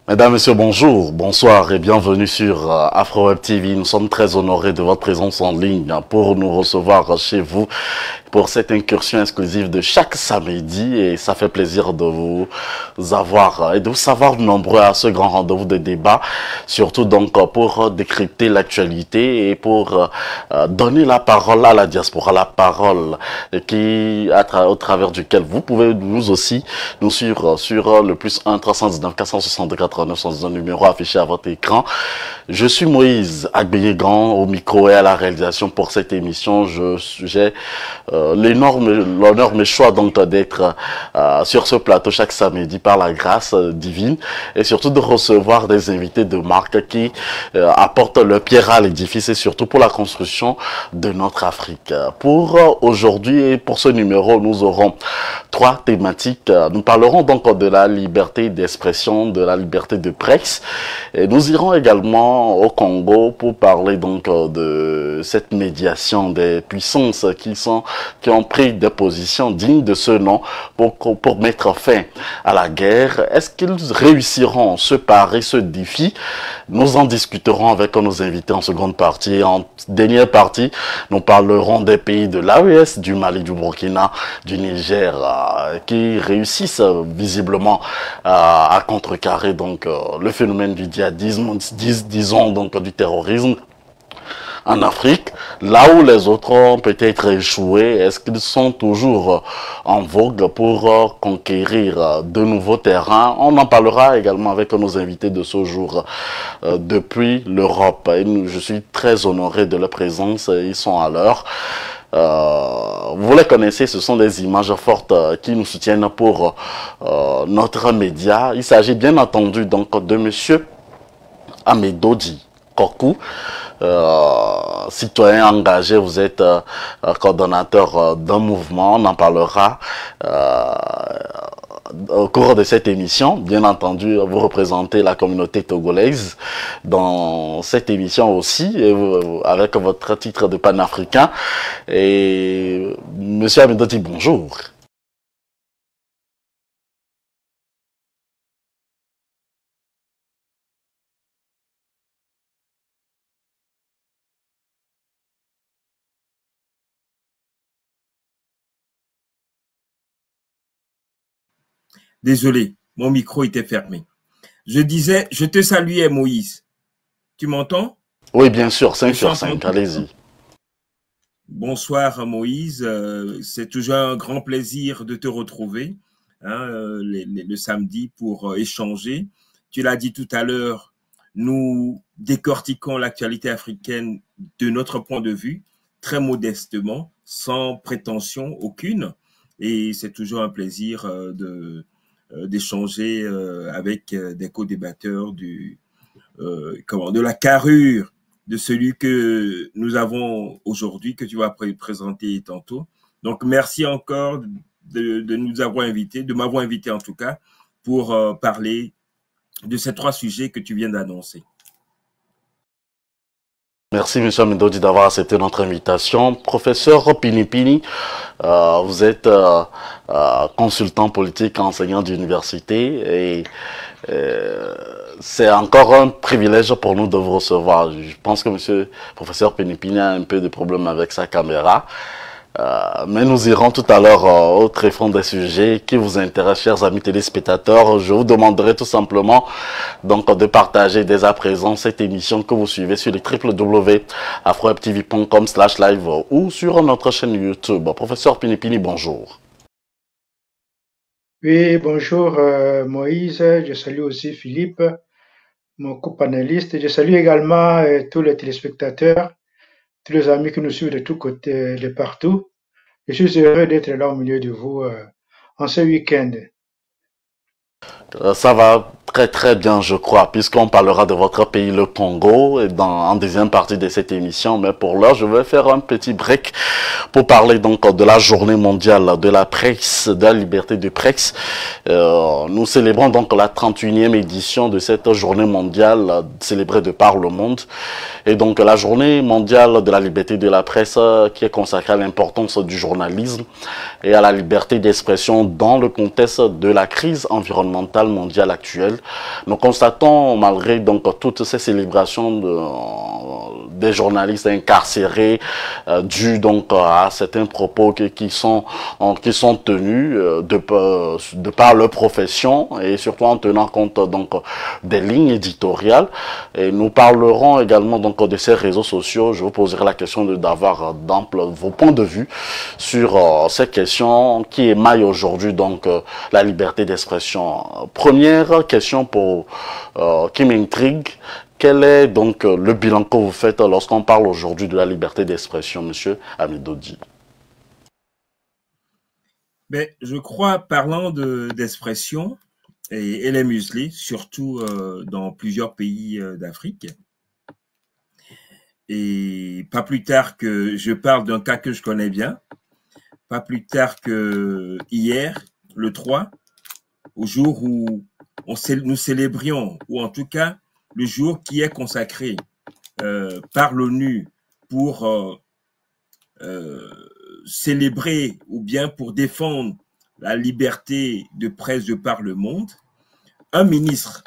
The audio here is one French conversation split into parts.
Mesdames, Messieurs, bonjour, bonsoir et bienvenue sur AfroWeb TV. Nous sommes très honorés de votre présence en ligne pour nous recevoir chez vous pour cette incursion exclusive de chaque samedi, et ça fait plaisir de vous avoir et de vous savoir nombreux à ce grand rendez-vous de débat, surtout donc pour décrypter l'actualité et pour donner la parole à la diaspora, la parole qui au travers duquel vous pouvez vous aussi nous suivre sur le +1 319 462 89 119 numéro affiché à votre écran. Je suis Moïse Agbeyégan au micro et à la réalisation pour cette émission. J'ai l'honneur me choix donc d'être sur ce plateau chaque samedi par la grâce divine, et surtout de recevoir des invités de marque qui apportent leur pierre à l'édifice et surtout pour la construction de notre Afrique. Pour aujourd'hui et pour ce numéro, nous aurons trois thématiques. Nous parlerons donc de la liberté d'expression, de la liberté de presse, et nous irons également au Congo pour parler donc de cette médiation des puissances qui ont pris des positions dignes de ce nom pour mettre fin à la guerre. Est-ce qu'ils réussiront ce pari, ce défi? Nous en discuterons avec nos invités en seconde partie. En dernière partie, nous parlerons des pays de l'AES, du Mali, du Burkina, du Niger, qui réussissent visiblement à contrecarrer donc le phénomène du djihadisme, disons donc du terrorisme en Afrique, là où les autres ont peut-être échoué. Est-ce qu'ils sont toujours en vogue pour conquérir de nouveaux terrains? On en parlera également avec nos invités de ce jour depuis l'Europe. Je suis très honoré de leur présence, ils sont à l'heure. Vous les connaissez, ce sont des images fortes qui nous soutiennent pour notre média. Il s'agit bien entendu donc de monsieur Amedodji Kokou, citoyen engagé. Vous êtes coordonnateur d'un mouvement, on en parlera au cours de cette émission. Bien entendu, vous représentez la communauté togolaise dans cette émission aussi, avec votre titre de panafricain. Et monsieur Amedodji, bonjour. Désolé, mon micro était fermé. Je disais, je te saluais Moïse. Tu m'entends? Oui, bien sûr, 5 sur 5, allez-y. Bonsoir Moïse, c'est toujours un grand plaisir de te retrouver le samedi pour échanger. Tu l'as dit tout à l'heure, nous décortiquons l'actualité africaine de notre point de vue, très modestement, sans prétention aucune. Et c'est toujours un plaisir d'échanger avec des co-débatteurs de la carrure de celui que nous avons aujourd'hui, que tu vas présenter tantôt. Donc, merci encore de nous avoir invités, de m'avoir invité en tout cas, pour parler de ces trois sujets que tu viens d'annoncer. Merci, M. Amedodji, d'avoir accepté notre invitation. Professeur Pinipini, vous êtes consultant politique, enseignant d'université, et c'est encore un privilège pour nous de vous recevoir. Je pense que M. Professeur Pinipini a un peu de problème avec sa caméra. Mais nous irons tout à l'heure au tréfonds des sujets qui vous intéressent, chers amis téléspectateurs. Je vous demanderai tout simplement donc de partager dès à présent cette émission que vous suivez sur les www.afrowebtv.com/live ou sur notre chaîne YouTube. Professeur Pinipini, bonjour. Oui, bonjour Moïse, je salue aussi Philippe, mon co-panéliste. Je salue également tous les téléspectateurs, tous les amis qui nous suivent de tous côtés, de partout. Je suis heureux d'être là au milieu de vous en ce week-end. Ça va très bien, je crois, puisqu'on parlera de votre pays, le Congo, en deuxième partie de cette émission. Mais pour l'heure, je vais faire un petit break pour parler donc de la journée mondiale de la presse, de la liberté de presse. Nous célébrons donc la 31e édition de cette journée mondiale célébrée de par le monde. Et donc la journée mondiale de la liberté de la presse qui est consacrée à l'importance du journalisme et à la liberté d'expression dans le contexte de la crise environnementale environnementale mondiale actuelle. Nous constatons, malgré donc toutes ces célébrations des journalistes incarcérés, dus donc à certains propos qui sont tenus de par leur profession et surtout en tenant compte donc des lignes éditoriales. Et nous parlerons également donc de ces réseaux sociaux. Je vous poserai la question d'avoir vos points de vue sur ces questions qui émaillent aujourd'hui donc la liberté d'expression. Première question qui m'intrigue. Quel est donc le bilan que vous faites lorsqu'on parle aujourd'hui de la liberté d'expression, monsieur Amidodji? Mais je crois, parlant d'expression et les muselés, surtout dans plusieurs pays d'Afrique, et pas plus tard que je parle d'un cas que je connais bien, pas plus tard que hier, le 3, au jour où nous célébrions, ou en tout cas le jour qui est consacré par l'ONU pour célébrer ou bien pour défendre la liberté de presse de par le monde, un ministre,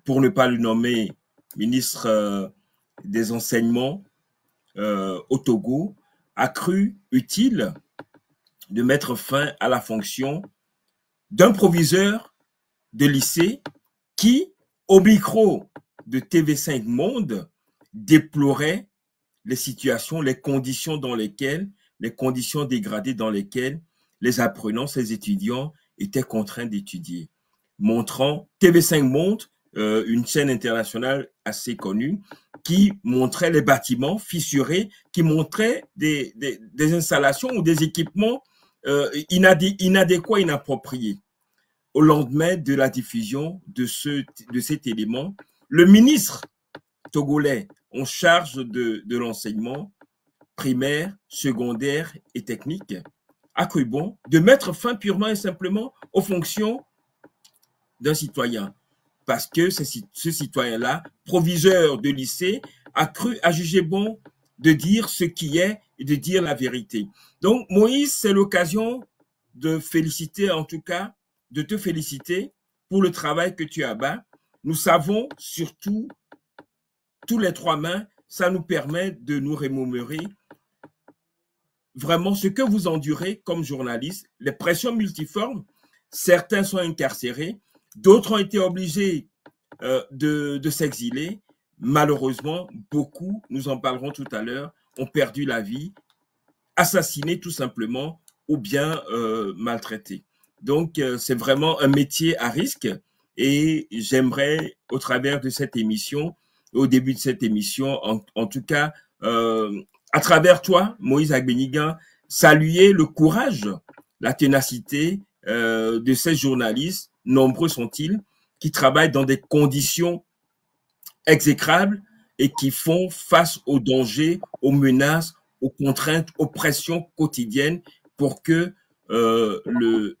pour ne pas le nommer, ministre des enseignements au Togo, a cru utile de mettre fin à la fonction d'un proviseur de lycée qui, au micro de TV5 Monde, déplorait les situations, les conditions dégradées dans lesquelles les apprenants, ces étudiants étaient contraints d'étudier. Montrant TV5 Monde, une chaîne internationale assez connue, qui montrait les bâtiments fissurés, qui montrait des installations ou des équipements inadéquats, inappropriés. Au lendemain de la diffusion de cet élément, le ministre togolais en charge de l'enseignement primaire, secondaire et technique a cru bon de mettre fin purement et simplement aux fonctions d'un citoyen. Parce que ce citoyen-là, proviseur de lycée, a jugé bon de dire ce qui est et de dire la vérité. Donc, Moïse, c'est l'occasion de féliciter, en tout cas, de te féliciter pour le travail que tu abat. Nous savons surtout, tous les trois mains, ça nous permet de nous remémorer vraiment ce que vous endurez comme journaliste, les pressions multiformes. Certains sont incarcérés, d'autres ont été obligés de s'exiler. Malheureusement, beaucoup, nous en parlerons tout à l'heure, ont perdu la vie, assassinés tout simplement ou bien maltraités. Donc, c'est vraiment un métier à risque et j'aimerais, au travers de cette émission, au début de cette émission, en tout cas, à travers toi, Moïse Agbenigan, saluer le courage, la ténacité de ces journalistes, nombreux sont-ils, qui travaillent dans des conditions exécrables et qui font face aux dangers, aux menaces, aux contraintes, aux pressions quotidiennes pour que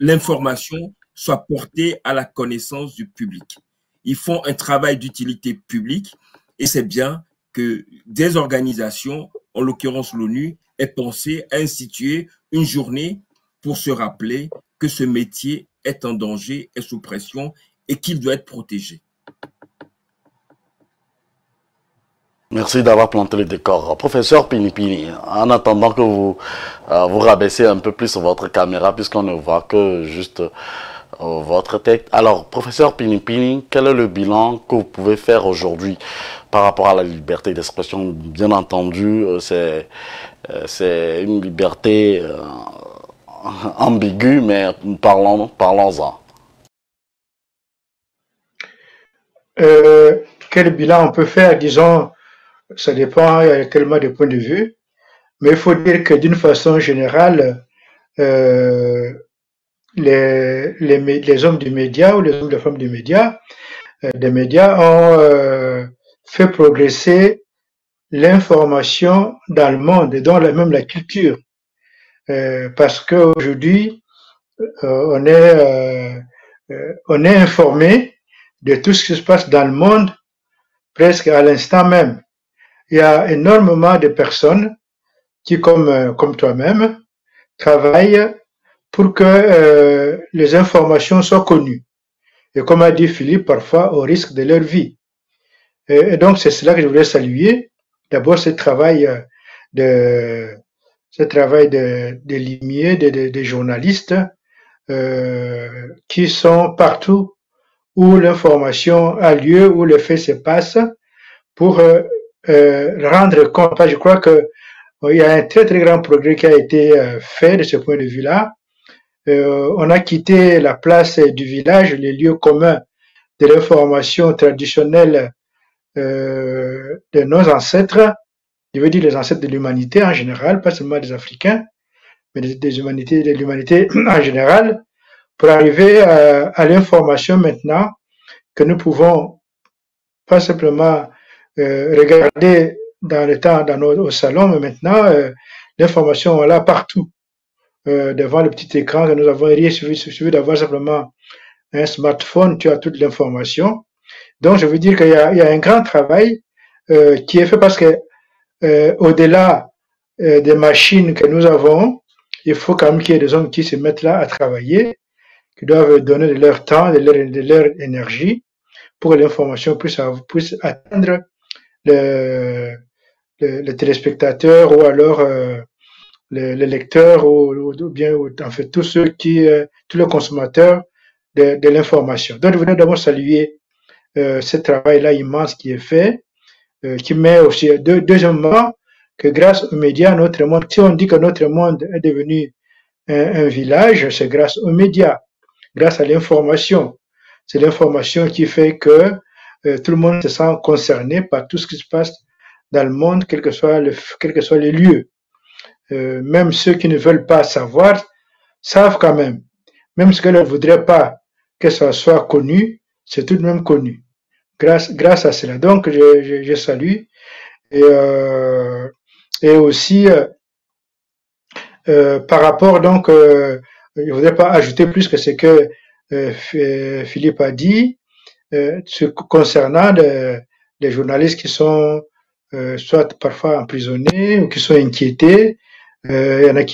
l'information soit portée à la connaissance du public. Ils font un travail d'utilité publique et c'est bien que des organisations, en l'occurrence l'ONU, aient pensé à instituer une journée pour se rappeler que ce métier est en danger, est sous pression et qu'il doit être protégé. Merci d'avoir planté le décor. Professeur Pinipini, en attendant que vous rabaissez un peu plus votre caméra, puisqu'on ne voit que juste votre tête. Alors, professeur Pinipini, quel est le bilan que vous pouvez faire aujourd'hui par rapport à la liberté d'expression? Bien entendu, c'est une liberté ambiguë, mais parlons-en. Quel bilan on peut faire? Disons, ça dépend, il y a tellement de points de vue, mais il faut dire que d'une façon générale, les hommes du média ou les hommes et femmes du média, des médias ont fait progresser l'information dans le monde et dans même la culture. Parce qu'aujourd'hui, on est informé de tout ce qui se passe dans le monde presque à l'instant même. Il y a énormément de personnes qui, comme toi-même, travaillent pour que les informations soient connues. Et comme a dit Philippe, parfois au risque de leur vie. Et donc c'est cela que je voulais saluer. D'abord ce travail de limiers, des journalistes qui sont partout où l'information a lieu, où le fait se passe, pour rendre compte. Je crois que il y a un très très grand progrès qui a été fait de ce point de vue-là. On a quitté la place du village, les lieux communs de l'information traditionnelle de nos ancêtres, je veux dire les ancêtres de l'humanité en général, pas seulement des Africains, mais des humanités, de l'humanité en général, pour arriver à l'information maintenant que nous pouvons pas simplement regarder dans le temps au salon, mais maintenant l'information est là partout, devant le petit écran que nous avons. Il suffit d'avoir simplement un smartphone, tu as toute l'information. Donc je veux dire qu'il y a un grand travail qui est fait parce que au-delà des machines que nous avons, il faut quand même qu'il y ait des hommes qui se mettent là à travailler, qui doivent donner de leur temps, de leur énergie pour que l'information puisse atteindre le téléspectateur ou alors le lecteur ou bien en fait tous les consommateurs de l'information. Donc je voudrais d'abord saluer ce travail-là immense qui est fait, qui met aussi, deuxièmement, que grâce aux médias, notre monde, si on dit que notre monde est devenu un village, c'est grâce aux médias, grâce à l'information. C'est l'information qui fait que tout le monde se sent concerné par tout ce qui se passe dans le monde, quels que soient les lieux. Même ceux qui ne veulent pas savoir savent quand même. Même ceux qui ne voudraient pas que ça soit connu, c'est tout de même connu. Grâce à cela. Donc, je salue. Et aussi, par rapport, donc, je ne voudrais pas ajouter plus que ce que Philippe a dit, concernant les journalistes qui sont soit parfois emprisonnés ou qui sont inquiétés. Il y en a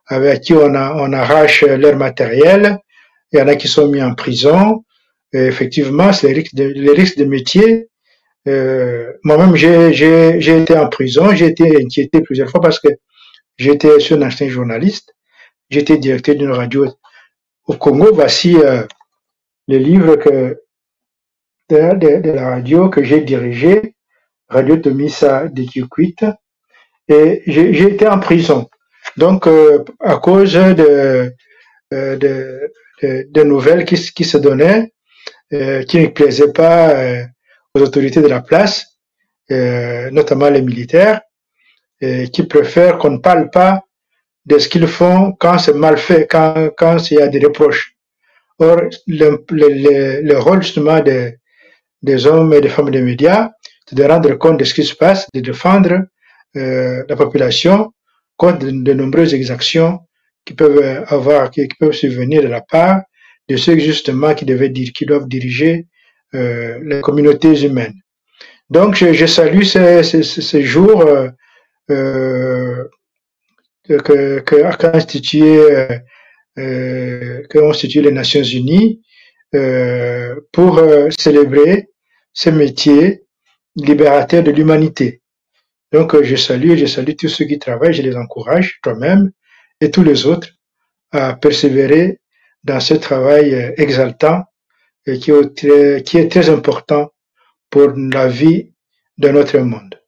avec qui on arrache leur matériel. Il y en a qui sont mis en prison. Et effectivement, c'est les risques de métier. Moi-même, j'ai été en prison, j'ai été inquiété plusieurs fois parce que j'étais un ancien journaliste. J'étais directeur d'une radio au Congo. Voici le livre de la radio que j'ai dirigé, Radio Tomisa de Kikwit. Et j'ai été en prison. Donc, à cause de nouvelles qui se donnaient, qui ne plaisaient pas aux autorités de la place, notamment les militaires, qui préfèrent qu'on ne parle pas de ce qu'ils font quand c'est mal fait, quand il y a des reproches. Or, le rôle justement des hommes et des femmes des médias, c'est de rendre compte de ce qui se passe, de défendre la population contre de nombreuses exactions qui peuvent survenir de la part de ceux justement qui doivent diriger les communautés humaines. Donc je salue ces jours qu'ont institué les Nations Unies pour célébrer ce métier libérateur de l'humanité. Donc je salue tous ceux qui travaillent, je les encourage, toi-même et tous les autres, à persévérer dans ce travail exaltant et qui est très important pour la vie de notre monde.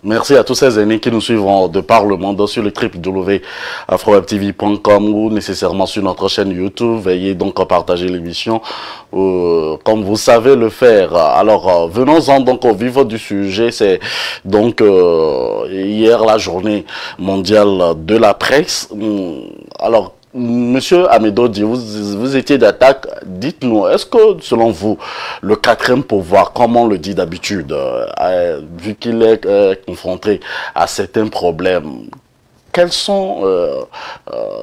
Merci à tous ces aînés qui nous suivront de par le monde sur le www.afrowebtv.com ou nécessairement sur notre chaîne YouTube. Veuillez donc à partager l'émission comme vous savez le faire. Alors, venons-en donc au vif du sujet. C'est donc hier la journée mondiale de la presse. Alors, Monsieur Amedodi, vous étiez d'attaque. Dites-nous, est-ce que, selon vous, le quatrième pouvoir, comme on le dit d'habitude, vu qu'il est confronté à certains problèmes, quelles sont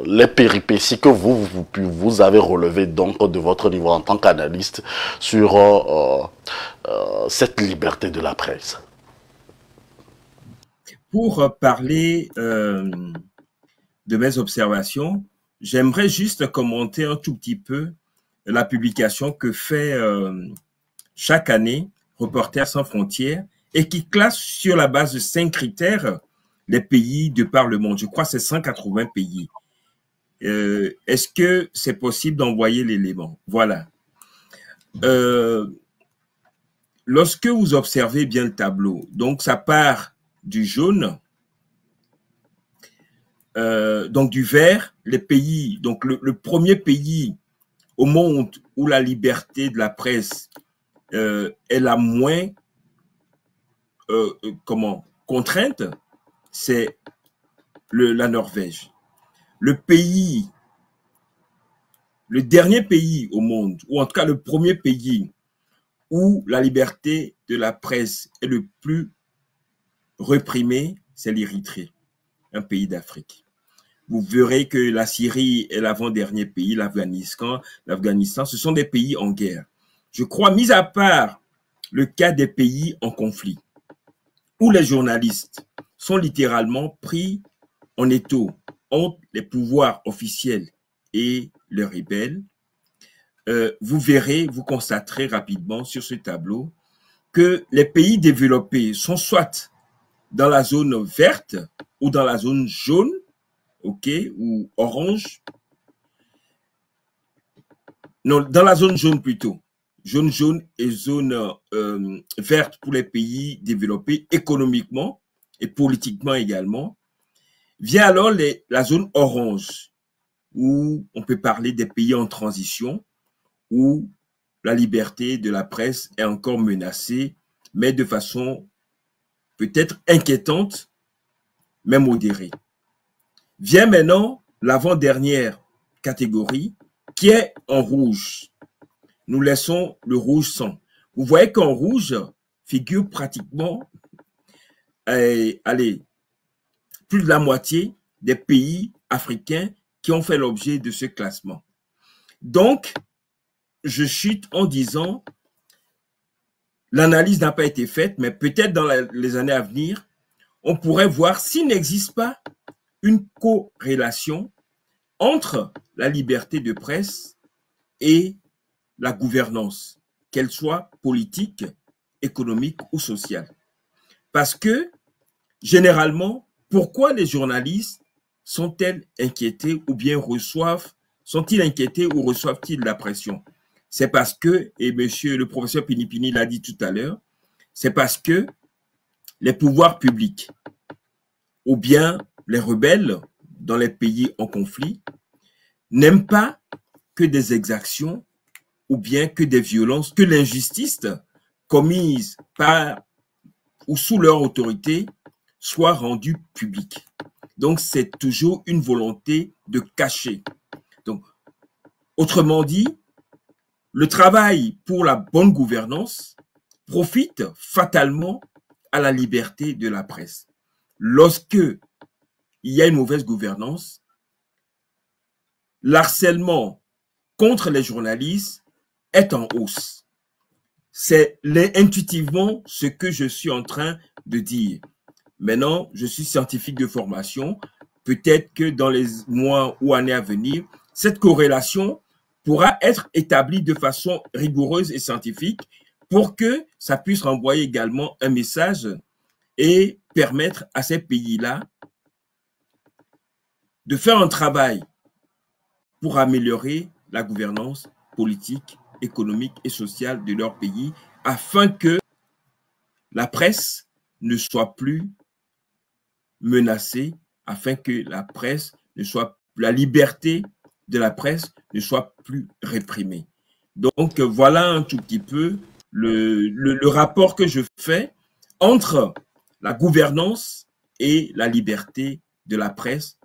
les péripéties que vous avez relevées donc de votre niveau en tant qu'analyste sur cette liberté de la presse? Pour parler de mes observations, j'aimerais juste commenter un tout petit peu la publication que fait chaque année Reporters sans frontières et qui classe sur la base de 5 critères les pays de par le monde. Je crois que c'est 180 pays. Est-ce que c'est possible d'envoyer l'élément? Voilà. Lorsque vous observez bien le tableau, donc ça part du jaune, donc du vert, les pays, donc le premier pays au monde où la liberté de la presse est la moins contrainte, c'est la Norvège. Le dernier pays au monde, ou en tout cas le premier pays où la liberté de la presse est le plus réprimée, c'est l'Érythrée, un pays d'Afrique. Vous verrez que la Syrie est l'avant-dernier pays, l'Afghanistan, ce sont des pays en guerre. Je crois, mis à part le cas des pays en conflit, où les journalistes sont littéralement pris en étau entre les pouvoirs officiels et les rebelles, vous verrez, vous constaterez rapidement sur ce tableau que les pays développés sont soit dans la zone verte ou dans la zone jaune, ok, ou orange. Non, dans la zone jaune plutôt. Jaune et zone verte pour les pays développés économiquement et politiquement également. Vient alors la zone orange, où on peut parler des pays en transition, où la liberté de la presse est encore menacée, mais de façon peut-être inquiétante, mais modérée. Vient maintenant l'avant-dernière catégorie, qui est en rouge. Nous laissons le rouge sang. Vous voyez qu'en rouge figure pratiquement, allez, plus de la moitié des pays africains qui ont fait l'objet de ce classement. Donc, je chute en disant, l'analyse n'a pas été faite, mais peut-être dans les années à venir, on pourrait voir s'il n'existe pas une corrélation entre la liberté de presse et la gouvernance, qu'elle soit politique, économique ou sociale. Parce que, généralement, pourquoi les journalistes sont-ils inquiétés ou bien sont-ils inquiétés ou reçoivent-ils la pression? C'est parce que, et monsieur le professeur Pinipini l'a dit tout à l'heure, c'est parce que les pouvoirs publics ou bien les rebelles dans les pays en conflit n'aiment pas que des exactions ou bien que des violences, que l'injustice commise par ou sous leur autorité soit rendue publique. Donc, c'est toujours une volonté de cacher. Donc, autrement dit, le travail pour la bonne gouvernance profite fatalement à la liberté de la presse. Lorsque il y a une mauvaise gouvernance, l'harcèlement contre les journalistes est en hausse. C'est intuitivement ce que je suis en train de dire. Maintenant, je suis scientifique de formation. Peut-être que dans les mois ou années à venir, cette corrélation pourra être établie de façon rigoureuse et scientifique pour que ça puisse renvoyer également un message et permettre à ces pays-là de faire un travail pour améliorer la gouvernance politique, économique et sociale de leur pays afin que la presse ne soit plus menacée, afin que la liberté de la presse ne soit plus réprimée. Donc, voilà un tout petit peu le rapport que je fais entre la gouvernance et la liberté de la presse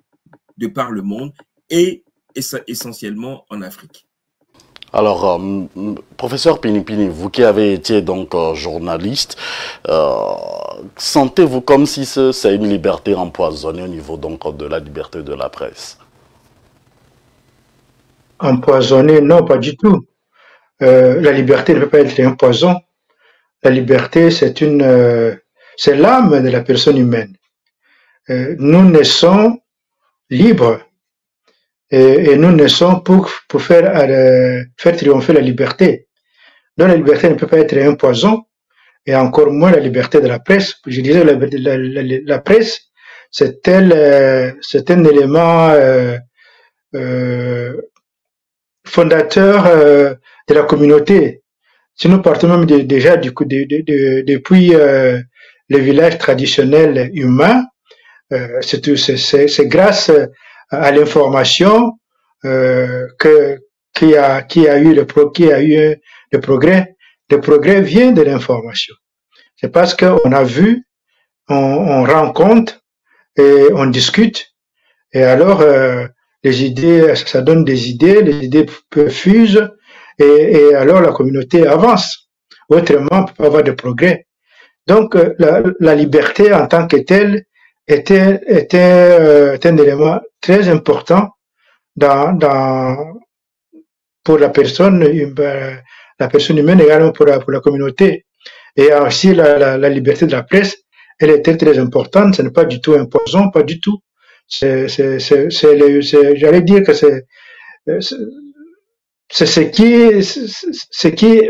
de par le monde et essentiellement en Afrique. Alors, professeur Pinipini, vous qui avez été donc journaliste, sentez-vous comme si c'est une liberté empoisonnée au niveau donc de la liberté de la presse? Empoisonnée, non, pas du tout. La liberté ne peut pas être un poison. La liberté, c'est l'âme de la personne humaine. Nous naissons libre. Et nous naissons pour faire triompher la liberté. Donc la liberté ne peut pas être un poison, et encore moins la liberté de la presse. Je disais la presse, c'est un élément fondateur de la communauté. Si nous partons même déjà depuis les villages traditionnels humains, c'est grâce à l'information qui a eu le progrès. Le progrès vient de l'information. C'est parce qu'on a vu, on rencontre et on discute, et alors les idées, ça donne des idées, les idées fusent, et alors la communauté avance. Autrement, on ne peut pas avoir de progrès. Donc la liberté en tant que telle était un élément très important pour la personne humaine, également pour la communauté. Et aussi la liberté de la presse, elle était très importante. Ce n'est pas du tout un poison, pas du tout. J'allais dire que c'est ce qui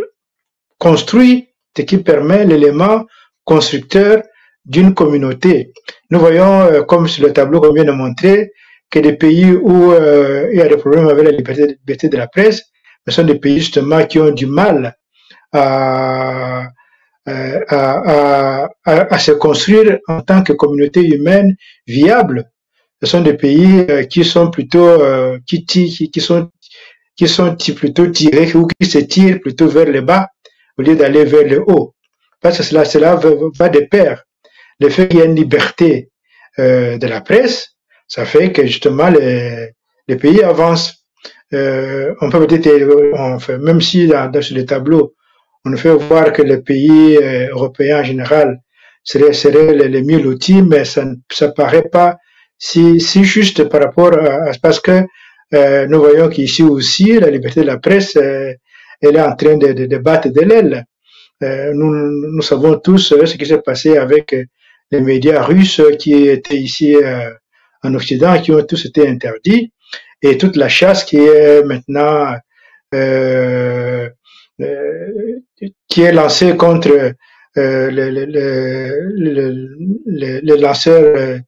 construit, ce qui permet l'élément constructeur d'une communauté. Nous voyons, comme sur le tableau qu'on vient de montrer, que des pays où il y a des problèmes avec la liberté de la presse, ce sont des pays justement qui ont du mal à se construire en tant que communauté humaine viable. Ce sont des pays qui sont plutôt qui sont plutôt tirés ou qui se tirent plutôt vers le bas au lieu d'aller vers le haut. Parce que cela va de pair. Le fait qu'il y ait une liberté de la presse, ça fait que justement les pays avancent. On peut peut-être, même si sur les tableaux, on nous fait voir que les pays européens en général seraient les mieux lotis, mais ça paraît pas si juste par rapport parce que nous voyons qu'ici aussi la liberté de la presse elle est en train de battre de l'aile. Nous savons tous ce qui s'est passé avec les médias russes qui étaient ici en Occident, qui ont tous été interdits, et toute la chasse qui est maintenant qui est lancée contre les lanceurs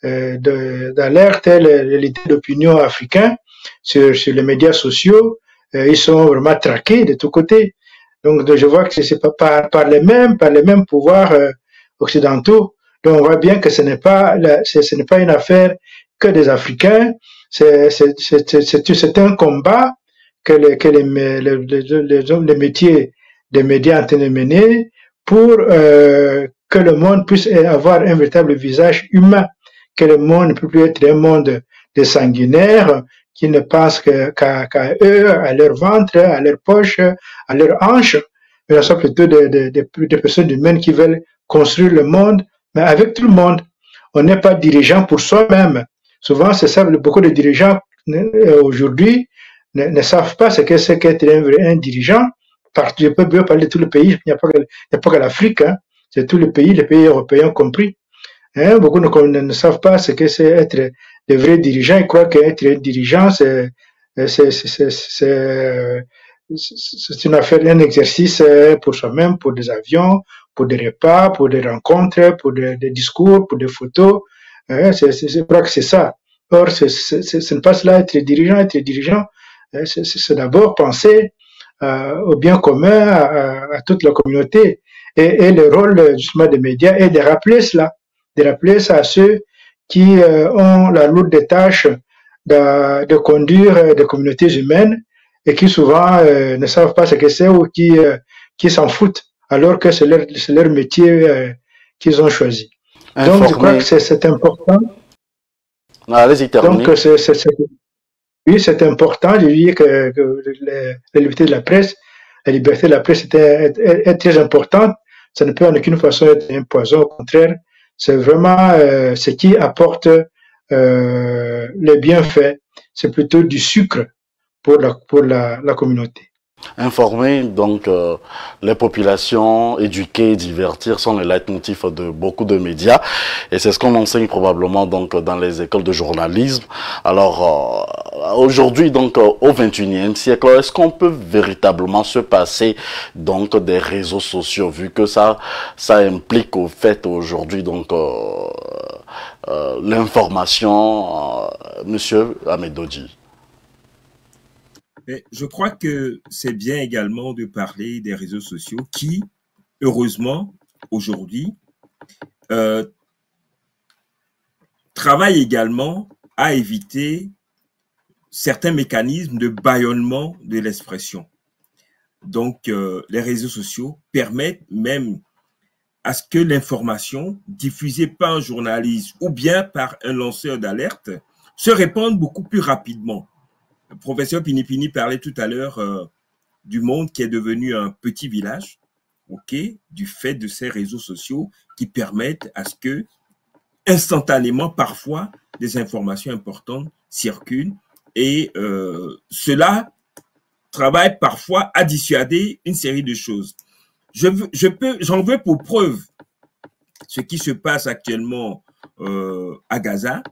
d'alerte, les leaders d'opinion africains sur les médias sociaux. Ils sont vraiment traqués de tous côtés. Donc je vois que c'est pas par les mêmes pouvoirs occidentaux. Donc on voit bien que ce n'est pas une affaire que des Africains. C'est un combat que les métiers des médias ont été menés pour que le monde puisse avoir un véritable visage humain, que le monde ne peut plus être un monde de sanguinaires qui ne pensent qu'à eux, à leur ventre, à leur poche, à leur hanche, mais ce sont plutôt des personnes humaines qui veulent construire le monde, mais avec tout le monde. On n'est pas dirigeant pour soi-même. Souvent, c'est ça, beaucoup de dirigeants aujourd'hui ne savent pas ce qu'être un dirigeant. Je peux bien parler de tout le pays, il n'y a pas que l'Afrique, hein. C'est tous les pays européens compris. Hein, beaucoup ne savent pas ce que c'est être des vrais dirigeants. Ils croient qu'être un dirigeant, c'est une affaire, un exercice pour soi-même, pour des avions, pour des repas, pour des rencontres, pour des discours, pour des photos. Je crois que c'est ça. Or, ce n'est pas cela, être dirigeant. Être dirigeant, c'est d'abord penser au bien commun, à toute la communauté. Et le rôle justement des médias est de rappeler cela à ceux qui ont la lourde tâche de conduire des communautés humaines et qui souvent ne savent pas ce que c'est ou qui s'en foutent alors que c'est leur métier qu'ils ont choisi. Informer. Donc je crois que c'est important. Allez-y, terminez. Donc oui, c'est important. Je dis que la liberté de la presse, est très importante. Ça ne peut en aucune façon être un poison. Au contraire, c'est vraiment ce qui apporte les bienfaits. C'est plutôt du sucre pour la communauté. Informer donc les populations, éduquer, divertir sont les leitmotifs de beaucoup de médias et c'est ce qu'on enseigne probablement donc dans les écoles de journalisme. Alors aujourd'hui donc au 21e siècle, est-ce qu'on peut véritablement se passer donc des réseaux sociaux vu que ça implique au fait aujourd'hui donc l'information, Monsieur Amedodji? Mais je crois que c'est bien également de parler des réseaux sociaux qui, heureusement, aujourd'hui, travaillent également à éviter certains mécanismes de bâillonnement de l'expression. Donc, les réseaux sociaux permettent même à ce que l'information diffusée par un journaliste ou bien par un lanceur d'alerte se répande beaucoup plus rapidement. Le professeur Pinipini parlait tout à l'heure du monde qui est devenu un petit village, du fait de ces réseaux sociaux qui permettent à ce que, instantanément, parfois, des informations importantes circulent et cela travaille parfois à dissuader une série de choses. J'en veux pour preuve ce qui se passe actuellement à Gaza,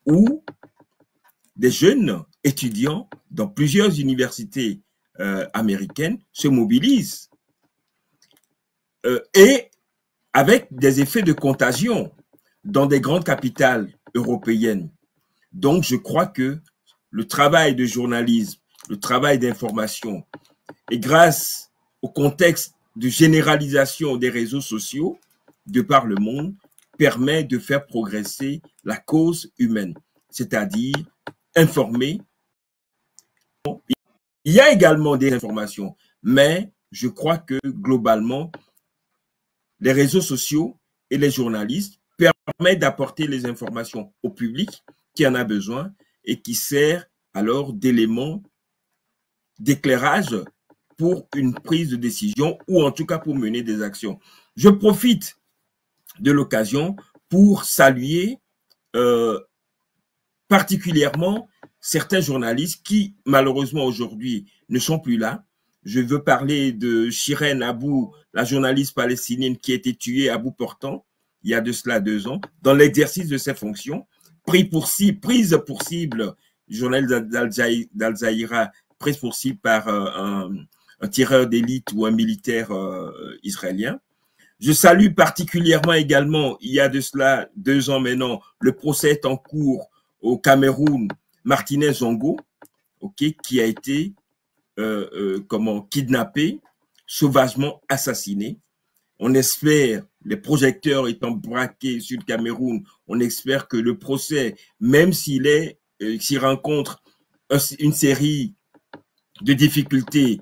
où des jeunes étudiants dans plusieurs universités américaines se mobilisent et avec des effets de contagion dans des grandes capitales européennes. Donc, je crois que le travail de journalisme, le travail d'information, et grâce au contexte de généralisation des réseaux sociaux de par le monde, permet de faire progresser la cause humaine, c'est-à-dire informer. Il y a également des informations, mais je crois que globalement, les réseaux sociaux et les journalistes permettent d'apporter les informations au public qui en a besoin et qui sert alors d'élément d'éclairage pour une prise de décision ou en tout cas pour mener des actions. Je profite de l'occasion pour saluer particulièrement certains journalistes qui, malheureusement, aujourd'hui, ne sont plus là. Je veux parler de Shiren Abu, la journaliste palestinienne qui a été tuée à bout portant, il y a de cela 2 ans, dans l'exercice de ses fonctions, prise pour cible, le journal d'Al-Zahira, prise pour cible par un tireur d'élite ou un militaire israélien. Je salue particulièrement également, il y a de cela 2 ans maintenant, le procès est en cours au Cameroun, Martinez Zongo, qui a été kidnappé, sauvagement assassiné. On espère, les projecteurs étant braqués sur le Cameroun, on espère que le procès, même s'il rencontre une série de difficultés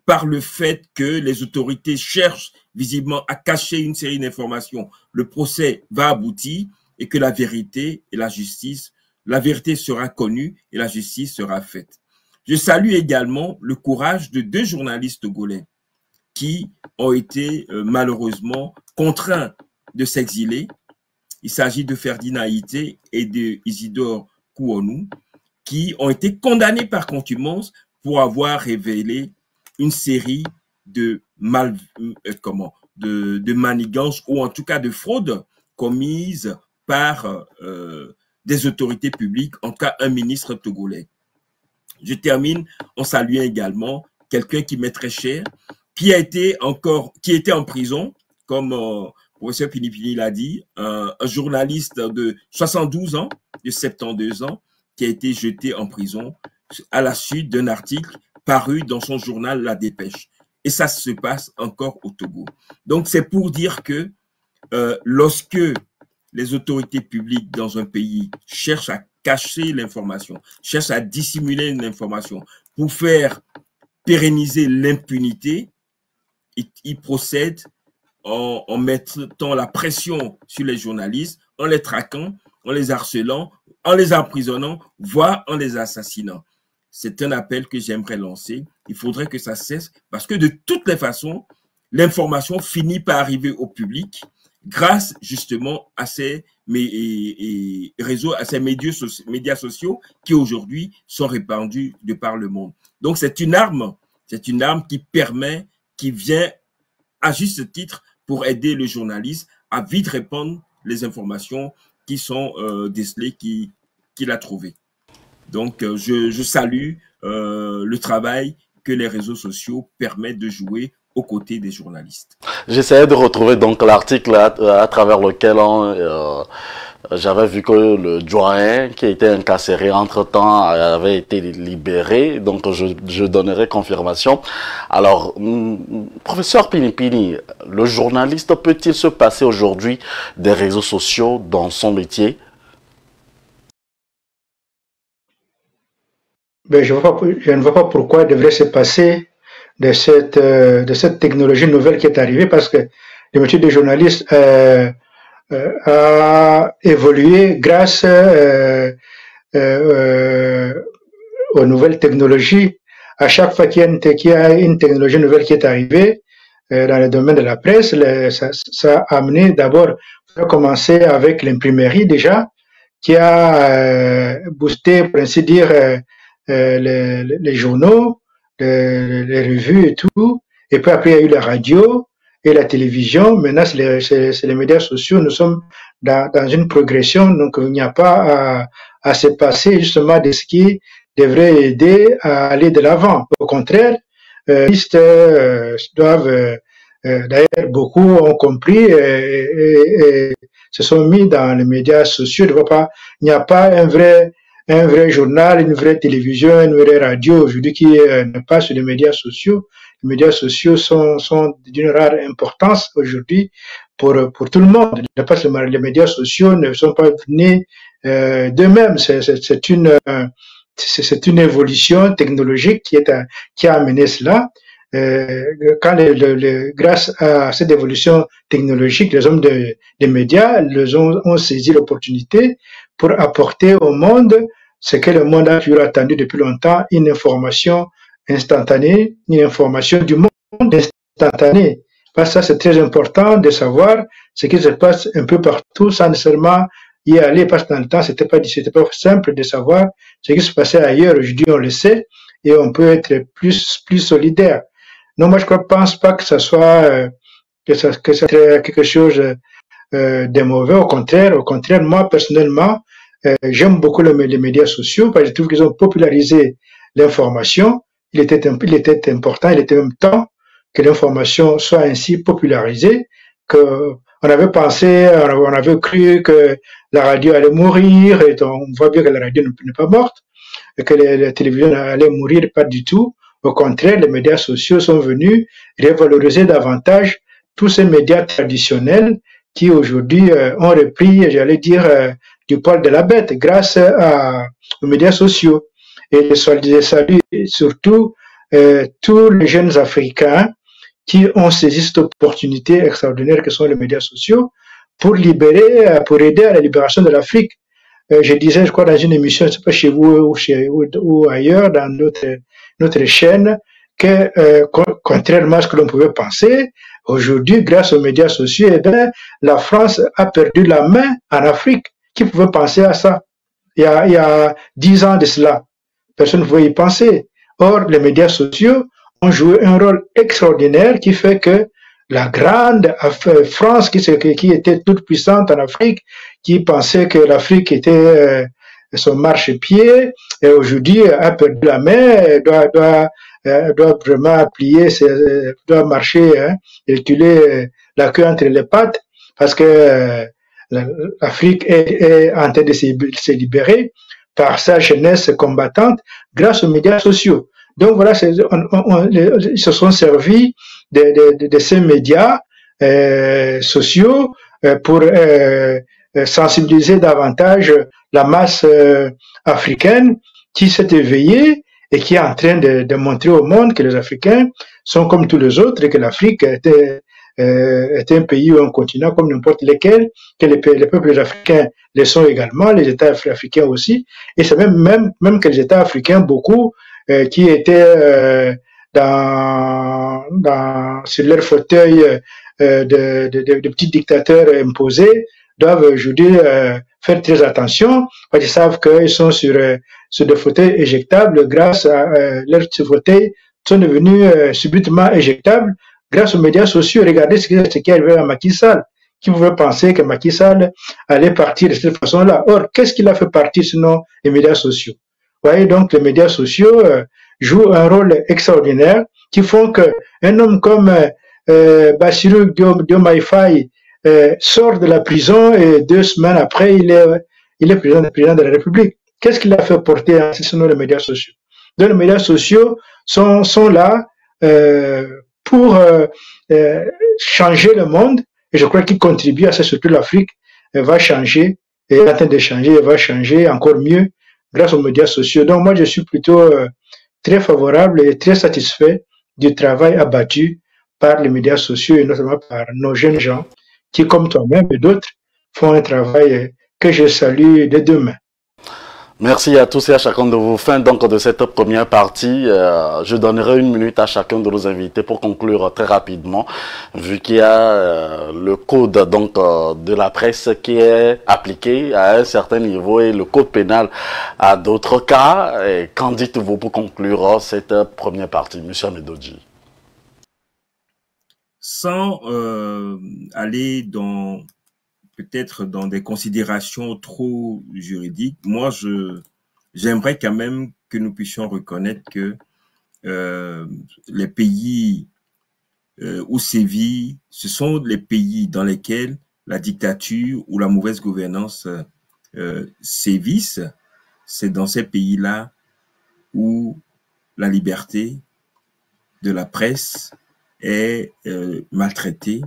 par le fait que les autorités cherchent visiblement à cacher une série d'informations, le procès va aboutir et que la vérité et la vérité sera connue et la justice sera faite. Je salue également le courage de 2 journalistes togolais qui ont été malheureusement contraints de s'exiler. Il s'agit de Ferdinand Haïté et de Isidore Kouonou qui ont été condamnés par contumace pour avoir révélé une série de manigances ou en tout cas de fraudes commises par des autorités publiques, en cas un ministre togolais. Je termine en saluant également quelqu'un qui m'est très cher, qui était en prison, comme le professeur Pinipini l'a dit, un journaliste de 72 ans, de 72 ans, qui a été jeté en prison à la suite d'un article paru dans son journal La Dépêche. Et ça se passe encore au Togo. Donc, c'est pour dire que lorsque les autorités publiques dans un pays cherchent à cacher l'information, cherchent à dissimuler l'information pour faire pérenniser l'impunité, ils procèdent en mettant la pression sur les journalistes, en les traquant, en les harcelant, en les emprisonnant, voire en les assassinant. C'est un appel que j'aimerais lancer. Il faudrait que ça cesse parce que de toutes les façons, l'information finit par arriver au public grâce justement à ces réseaux, à ces médias sociaux qui aujourd'hui sont répandus de par le monde. Donc c'est une arme C'est une arme qui permet, qui vient à juste titre pour aider le journaliste à vite répondre les informations qui sont décelées, qu'il a trouvées. Donc, je salue le travail que les réseaux sociaux permettent de jouer aux côtés des journalistes. J'essayais de retrouver donc l'article à travers lequel j'avais vu que le doyen qui était incarcéré entre-temps avait été libéré, donc je donnerai confirmation. Alors, professeur Pinipini, le journaliste peut-il se passer aujourd'hui des réseaux sociaux dans son métier? Ben, je ne vois pas pourquoi il devrait se passer de cette technologie nouvelle qui est arrivée, parce que le métier de journaliste a évolué grâce aux nouvelles technologies. À chaque fois qu'il y a une technologie nouvelle qui est arrivée dans le domaine de la presse, ça a amené d'abord, ça a commencé avec l'imprimerie déjà, qui a boosté, pour ainsi dire, les journaux, les revues et tout. Et puis après, il y a eu la radio et la télévision. Maintenant, c'est les médias sociaux. Nous sommes dans une progression, donc il n'y a pas à se passer justement de ce qui devrait aider à aller de l'avant. Au contraire, les listes doivent, d'ailleurs, beaucoup ont compris et se sont mis dans les médias sociaux. Il n'y a pas un vrai journal, une vraie télévision, une vraie radio aujourd'hui qui n'est pas sur les médias sociaux. Les médias sociaux sont d'une rare importance aujourd'hui pour tout le monde. Les médias sociaux ne sont pas nés d'eux-mêmes. C'est une évolution technologique qui a amené cela. Grâce à cette évolution technologique, les hommes des médias ont saisi l'opportunité pour apporter au monde ce que le monde a toujours attendu depuis longtemps, une information instantanée, une information du monde instantanée. Parce que ça, c'est très important de savoir ce qui se passe un peu partout sans nécessairement y aller, parce que dans le temps, c'était pas simple de savoir ce qui se passait ailleurs. Aujourd'hui, on le sait et on peut être plus solidaire. Non, moi, je ne pense pas que ça soit que ça soit quelque chose de mauvais. Au contraire, moi, personnellement, j'aime beaucoup les médias sociaux parce que je trouve qu'ils ont popularisé l'information. Il était important, il était même temps que l'information soit ainsi popularisée, que on avait cru que la radio allait mourir, et on voit bien que la radio n'est pas morte, et que la télévision allait mourir, pas du tout. Au contraire, les médias sociaux sont venus revaloriser davantage tous ces médias traditionnels qui aujourd'hui ont repris, j'allais dire, du poil de la bête grâce aux médias sociaux. Et je salue surtout tous les jeunes Africains qui ont saisi cette opportunité extraordinaire que sont les médias sociaux pour aider à la libération de l'Afrique. Je disais, je crois, dans une émission, je ne sais pas chez vous ou ailleurs, dans notre chaîne, que contrairement à ce que l'on pouvait penser, aujourd'hui, grâce aux médias sociaux, eh bien, la France a perdu la main en Afrique. Qui pouvait penser à ça? Il y a 10 ans de cela, personne ne pouvait y penser. Or, les médias sociaux ont joué un rôle extraordinaire qui fait que la grande France qui était toute puissante en Afrique, qui pensait que l'Afrique était son marchepied, et aujourd'hui a perdu la main, doit vraiment doit marcher, et reculer la queue entre les pattes, parce que l'Afrique est en train de se libérer par sa jeunesse combattante grâce aux médias sociaux. Donc voilà, ils se sont servis de ces médias sociaux pour sensibiliser davantage la masse africaine qui s'est éveillée et qui est en train de montrer au monde que les Africains sont comme tous les autres et que l'Afrique était un pays ou un continent comme n'importe lequel, que les peuples africains le sont également, les États africains aussi, et c'est même que les États africains, beaucoup, qui étaient sur leur fauteuil de petits dictateurs imposés, doivent aujourd'hui faire très attention, parce qu'ils savent qu'ils sont sur des fauteuils éjectables grâce à leurs fauteuils sont devenus subitement éjectables grâce aux médias sociaux. Regardez ce qui est arrivé à Macky Sall. Qui pouvait penser que Macky Sall allait partir de cette façon-là? Or, qu'est-ce qu'il a fait partir sinon les médias sociaux? Vous voyez, donc les médias sociaux jouent un rôle extraordinaire qui font qu'un homme comme Bassirou Diomaye Faye sort de la prison et 2 semaines après, il est président de la République. Qu'est-ce qu'il a fait porter sinon les médias sociaux? Donc les médias sociaux sont là pour changer le monde. Et je crois qu'il contribue à ça, surtout l'Afrique va changer, et est en train de changer, et va changer encore mieux grâce aux médias sociaux. Donc moi, je suis plutôt très favorable et très satisfait du travail abattu par les médias sociaux et notamment par nos jeunes gens qui, comme toi-même et d'autres, font un travail que je salue de demain. Merci à tous et à chacun de vous. Fin donc de cette première partie. Je donnerai 1 minute à chacun de nos invités pour conclure très rapidement, vu qu'il y a le code donc de la presse qui est appliqué à un certain niveau et le code pénal à d'autres cas. Et qu'en dites-vous pour conclure cette première partie, Monsieur Amedodji? Sans aller peut-être dans des considérations trop juridiques, moi, j'aimerais quand même que nous puissions reconnaître que les pays où sévit, ce sont les pays dans lesquels la dictature ou la mauvaise gouvernance sévissent. C'est dans ces pays-là où la liberté de la presse est maltraitée,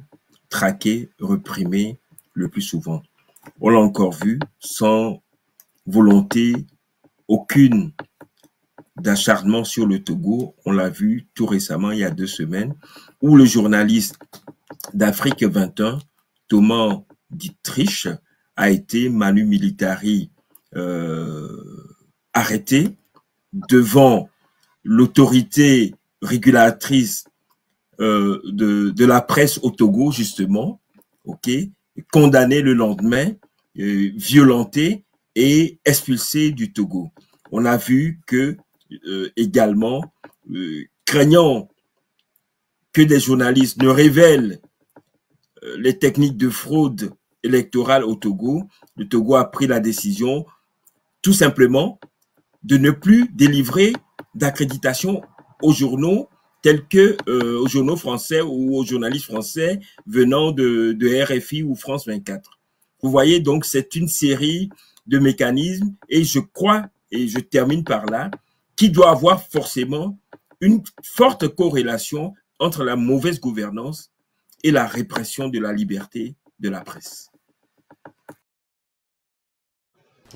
traquée, reprimée, le plus souvent. On l'a encore vu, sans volonté aucune d'acharnement sur le Togo. On l'a vu tout récemment, il y a 2 semaines, où le journaliste d'Afrique 21, Thomas Dietrich, a été manu militari arrêté devant l'autorité régulatrice de la presse au Togo, justement, ok, condamné le lendemain, violenté et expulsé du Togo. On a vu que également, craignant que des journalistes ne révèlent les techniques de fraude électorale au Togo, le Togo a pris la décision tout simplement de ne plus délivrer d'accréditation aux journaux tels que aux journaux français ou aux journalistes français venant de RFI ou France 24. Vous voyez, donc, c'est une série de mécanismes et je crois, et je termine par là, qu'il doit avoir forcément une forte corrélation entre la mauvaise gouvernance et la répression de la liberté de la presse.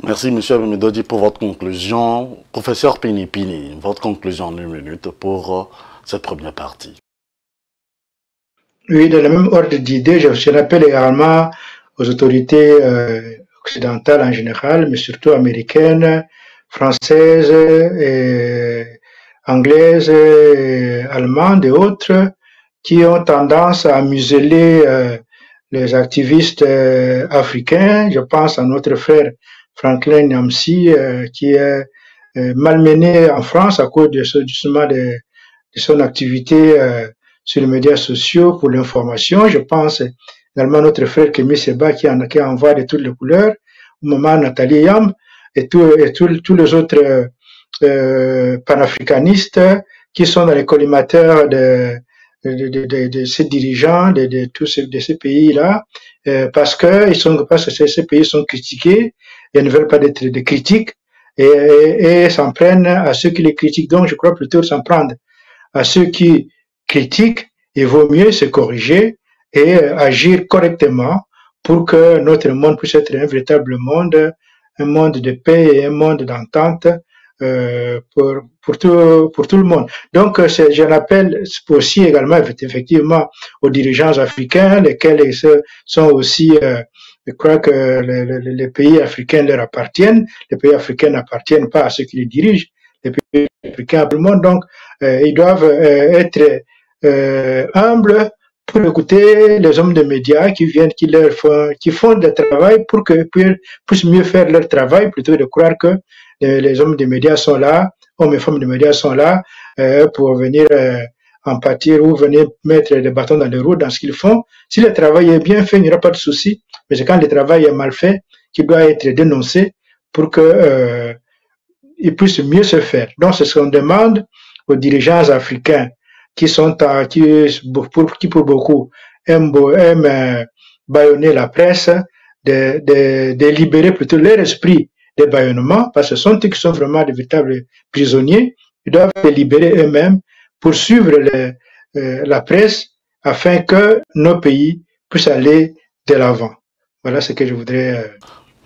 Merci, M. Amedodji, pour votre conclusion. Professeur Pinipini, votre conclusion en 1 minute pour cette première partie. Oui, dans le même ordre d'idée, je rappelle également aux autorités occidentales en général, mais surtout américaines, françaises, anglaises, allemandes et autres, qui ont tendance à museler les activistes africains. Je pense à notre frère Franklin Nyamsi, qui est malmené en France à cause justement de son activité sur les médias sociaux pour l'information. Je pense également à notre frère Kémy Seba qui envoie de toutes les couleurs, au moment Nathalie Yam et tous les autres panafricanistes qui sont dans les collimateurs de ces dirigeants de ces pays-là, parce que ces pays sont critiqués et ne veulent pas d'être de critiques et s'en prennent à ceux qui les critiquent. Donc, je crois plutôt s'en prendre à ceux qui critiquent. Il vaut mieux se corriger et agir correctement pour que notre monde puisse être un véritable monde, un monde de paix et un monde d'entente pour tout le monde. Donc, j'en appelle aussi également effectivement aux dirigeants africains, lesquels sont aussi, je crois que les pays africains leur appartiennent. Les pays africains n'appartiennent pas à ceux qui les dirigent. Les pays africains à tout le monde. Donc, ils doivent être humbles pour écouter les hommes de médias qui font le travail pour que puissent mieux faire leur travail, plutôt que de croire que les hommes des médias sont là hommes et femmes de médias sont là pour venir en pâtir ou venir mettre des bâtons dans les roues dans ce qu'ils font. Si le travail est bien fait, il n'y aura pas de souci. Mais c'est quand le travail est mal fait qu'il doit être dénoncé pour que il puisse mieux se faire. Donc, c'est ce qu'on demande aux dirigeants africains qui pour beaucoup aiment bâillonner la presse, de libérer plutôt leur esprit de bâillonnement, parce que ce sont eux qui sont vraiment de véritables prisonniers. Ils doivent les libérer eux-mêmes pour suivre la presse afin que nos pays puissent aller de l'avant. Voilà ce que je voudrais...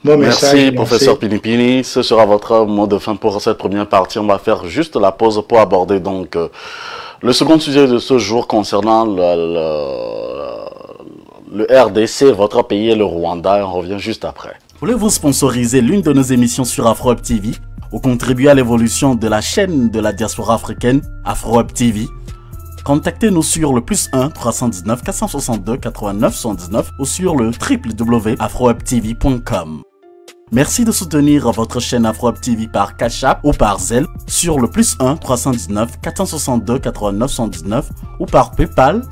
Merci, professeur Pinipini. Ce sera votre mot de fin pour cette première partie. On va faire juste la pause pour aborder donc le second sujet de ce jour concernant le RDC, votre pays et le Rwanda. On revient juste après. Voulez-vous sponsoriser l'une de nos émissions sur AfroWeb TV ou contribuer à l'évolution de la chaîne de la diaspora africaine AfroWeb TV? Contactez-nous sur le +1 319 462 89 79 ou sur le www.afrowebtv.com. Merci de soutenir votre chaîne AfroWeb TV par Cash App ou par Zelle sur le +1 319 462 89 79 ou par PayPal